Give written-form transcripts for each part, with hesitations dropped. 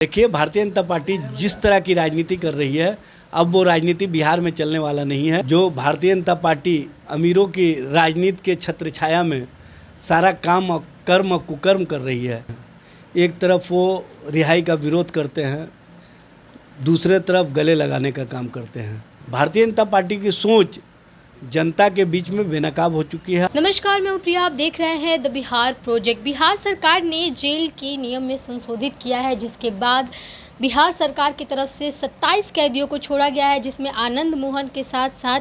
देखिए, भारतीय जनता पार्टी जिस तरह की राजनीति कर रही है, अब वो राजनीति बिहार में चलने वाला नहीं है। जो भारतीय जनता पार्टी अमीरों की राजनीति के छत्र छाया में सारा काम और कर्म और कुकर्म कर रही है। एक तरफ वो रिहाई का विरोध करते हैं, दूसरे तरफ गले लगाने का काम करते हैं। भारतीय जनता पार्टी की सोच जनता के बीच में बेनकाब हो चुकी है। नमस्कार, मैं प्रिया, आप देख रहे हैं द बिहार प्रोजेक्ट। बिहार सरकार ने जेल के नियम में संशोधित किया है, जिसके बाद बिहार सरकार की तरफ से 27 कैदियों को छोड़ा गया है, जिसमें आनंद मोहन के साथ साथ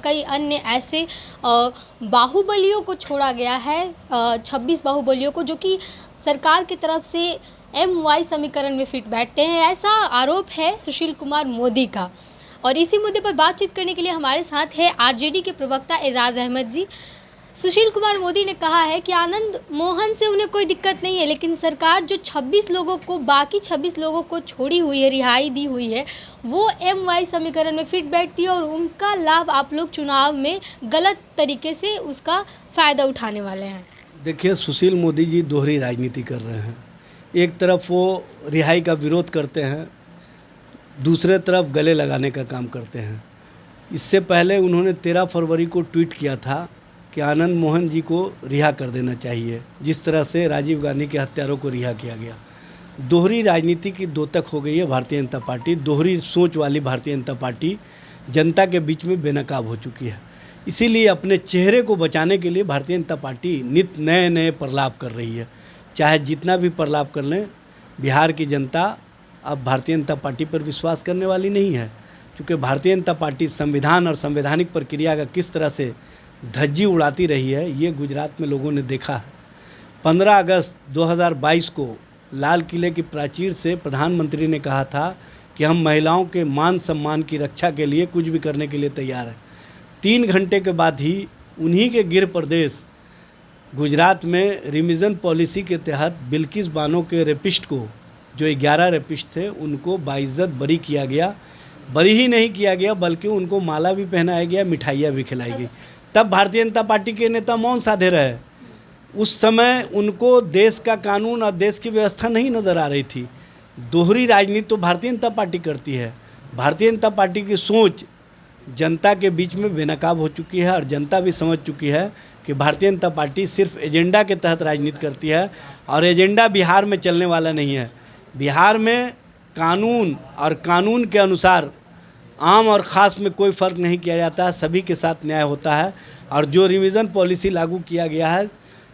कई अन्य ऐसे बाहुबलियों को छोड़ा गया है। 26 बाहुबलियों को, जो कि सरकार की तरफ से MY समीकरण में फिट बैठते हैं, ऐसा आरोप है सुशील कुमार मोदी का। और इसी मुद्दे पर बातचीत करने के लिए हमारे साथ है RJD के प्रवक्ता एजाज अहमद जी। सुशील कुमार मोदी ने कहा है कि आनंद मोहन से उन्हें कोई दिक्कत नहीं है, लेकिन सरकार जो 26 लोगों को, बाकी 26 लोगों को छोड़ी हुई है, रिहाई दी हुई है, वो MY समीकरण में फिट बैठती है और उनका लाभ आप लोग चुनाव में गलत तरीके से उसका फ़ायदा उठाने वाले हैं। देखिए, सुशील मोदी जी दोहरी राजनीति कर रहे हैं। एक तरफ वो रिहाई का विरोध करते हैं, दूसरे तरफ गले लगाने का काम करते हैं। इससे पहले उन्होंने 13 फरवरी को ट्वीट किया था कि आनंद मोहन जी को रिहा कर देना चाहिए, जिस तरह से राजीव गांधी के हत्यारों को रिहा किया गया। दोहरी राजनीति की दोतक हो गई है भारतीय जनता पार्टी। दोहरी सोच वाली भारतीय जनता पार्टी जनता के बीच में बेनकाब हो चुकी है। इसीलिए अपने चेहरे को बचाने के लिए भारतीय जनता पार्टी नित नए नए प्रलाप कर रही है। चाहे जितना भी प्रलाप कर लें, बिहार की जनता अब भारतीय जनता पार्टी पर विश्वास करने वाली नहीं है, क्योंकि भारतीय जनता पार्टी संविधान और संवैधानिक प्रक्रिया का किस तरह से धज्जी उड़ाती रही है, ये गुजरात में लोगों ने देखा है। 15 अगस्त 2022 को लाल किले की प्राचीर से प्रधानमंत्री ने कहा था कि हम महिलाओं के मान सम्मान की रक्षा के लिए कुछ भी करने के लिए तैयार हैं। 3 घंटे के बाद ही उन्हीं के गृह प्रदेश गुजरात में रिमिजन पॉलिसी के तहत बिल्किस बानो के रेपिस्ट को, जो 11 रेपिस्ट थे, उनको बाइज्जत बरी किया गया। बरी ही नहीं किया गया, बल्कि उनको माला भी पहनाया गया, मिठाइयाँ भी खिलाई गई। तब भारतीय जनता पार्टी के नेता मौन साधे रहे। उस समय उनको देश का कानून और देश की व्यवस्था नहीं नज़र आ रही थी। दोहरी राजनीति तो भारतीय जनता पार्टी करती है। भारतीय जनता पार्टी की सोच जनता के बीच में बेनकाब हो चुकी है और जनता भी समझ चुकी है कि भारतीय जनता पार्टी सिर्फ एजेंडा के तहत राजनीति करती है और एजेंडा बिहार में चलने वाला नहीं है। बिहार में कानून और कानून के अनुसार आम और ख़ास में कोई फ़र्क नहीं किया जाता है, सभी के साथ न्याय होता है। और जो रिवीजन पॉलिसी लागू किया गया है,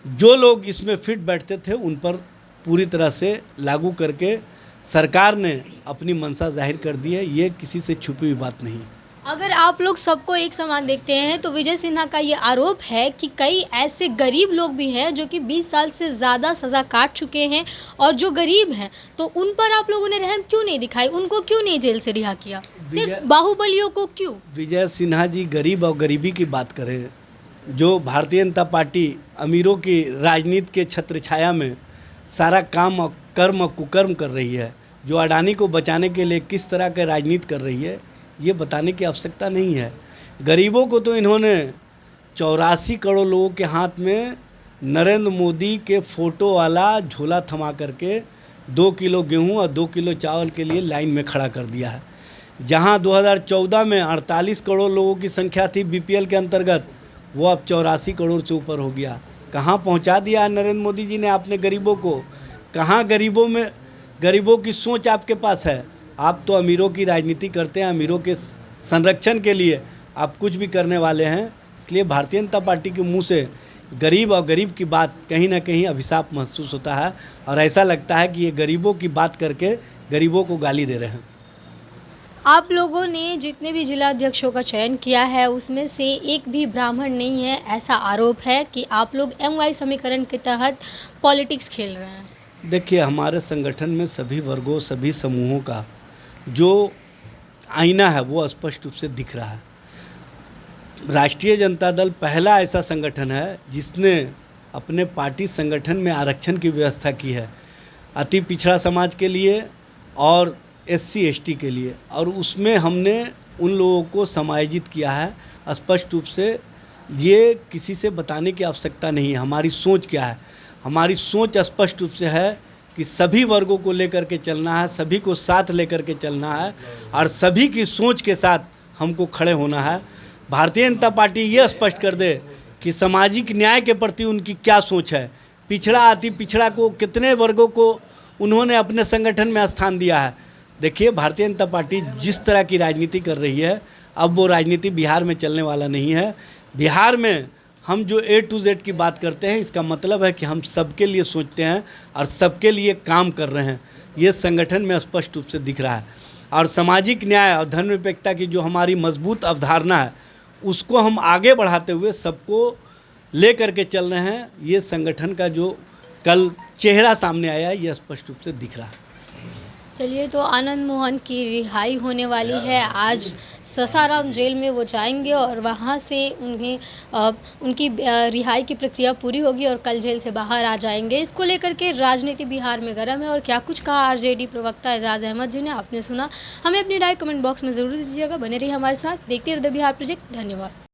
जो लोग इसमें फिट बैठते थे उन पर पूरी तरह से लागू करके सरकार ने अपनी मंशा जाहिर कर दी है। ये किसी से छुपी हुई बात नहीं। अगर आप लोग सबको एक समान देखते हैं, तो विजय सिन्हा का ये आरोप है कि कई ऐसे गरीब लोग भी हैं जो कि 20 साल से ज़्यादा सज़ा काट चुके हैं, और जो गरीब हैं तो उन पर आप लोगों ने रहम क्यों नहीं दिखाई? उनको क्यों नहीं जेल से रिहा किया? सिर्फ बाहुबलियों को क्यों? विजय सिन्हा जी गरीब और गरीबी की बात करें। जो भारतीय जनता पार्टी अमीरों की राजनीति के छत्र छाया में सारा काम और कर्म और कुकर्म कर रही है, जो अडानी को बचाने के लिए किस तरह की राजनीति कर रही है, ये बताने की आवश्यकता नहीं है। गरीबों को तो इन्होंने 84 करोड़ लोगों के हाथ में नरेंद्र मोदी के फ़ोटो वाला झोला थमा करके 2 किलो गेहूं और 2 किलो चावल के लिए लाइन में खड़ा कर दिया है। जहां 2014 में 48 करोड़ लोगों की संख्या थी BPL के अंतर्गत, वो अब 84 करोड़ से ऊपर हो गया। कहाँ पहुंचा दिया नरेंद्र मोदी जी ने आपने गरीबों को? कहाँ गरीबों की सोच आपके पास है? आप तो अमीरों की राजनीति करते हैं, अमीरों के संरक्षण के लिए आप कुछ भी करने वाले हैं। इसलिए भारतीय जनता पार्टी के मुंह से गरीब और गरीब की बात कहीं ना कहीं अभिशाप महसूस होता है, और ऐसा लगता है कि ये गरीबों की बात करके गरीबों को गाली दे रहे हैं। आप लोगों ने जितने भी जिला अध्यक्षों का चयन किया है, उसमें से एक भी ब्राह्मण नहीं है, ऐसा आरोप है कि आप लोग MY समीकरण के तहत पॉलिटिक्स खेल रहे हैं। देखिए, हमारे संगठन में सभी वर्गों, सभी समूहों का जो आईना है वो स्पष्ट रूप से दिख रहा है। राष्ट्रीय जनता दल पहला ऐसा संगठन है जिसने अपने पार्टी संगठन में आरक्षण की व्यवस्था की है, अति पिछड़ा समाज के लिए और SC ST के लिए, और उसमें हमने उन लोगों को समायोजित किया है। स्पष्ट रूप से ये किसी से बताने की आवश्यकता नहीं है हमारी सोच क्या है। हमारी सोच स्पष्ट रूप से है कि सभी वर्गों को लेकर के चलना है, सभी को साथ लेकर के चलना है और सभी की सोच के साथ हमको खड़े होना है। भारतीय जनता पार्टी ये स्पष्ट कर दे कि सामाजिक न्याय के प्रति उनकी क्या सोच है। पिछड़ा अति पिछड़ा को कितने वर्गों को उन्होंने अपने संगठन में स्थान दिया है। देखिए, भारतीय जनता पार्टी जिस तरह की राजनीति कर रही है, अब वो राजनीति बिहार में चलने वाला नहीं है। बिहार में हम जो A to Z की बात करते हैं, इसका मतलब है कि हम सबके लिए सोचते हैं और सबके लिए काम कर रहे हैं। ये संगठन में स्पष्ट रूप से दिख रहा है और सामाजिक न्याय और धर्मनिरपेक्षता की जो हमारी मजबूत अवधारणा है, उसको हम आगे बढ़ाते हुए सबको ले करके चल रहे हैं। ये संगठन का जो कल चेहरा सामने आया है, ये स्पष्ट रूप से दिख रहा है। चलिए, तो आनंद मोहन की रिहाई होने वाली है। आज सासाराम जेल में वो जाएंगे और वहाँ से उन्हें उनकी रिहाई की प्रक्रिया पूरी होगी और कल जेल से बाहर आ जाएंगे। इसको लेकर के राजनीति बिहार में गर्म है और क्या कुछ कहा आरजेडी प्रवक्ता एजाज अहमद जी ने, आपने सुना। हमें अपनी राय कमेंट बॉक्स में ज़रूर दीजिएगा। बने रहिए हमारे साथ, देखते रहिए द बिहार प्रोजेक्ट। धन्यवाद।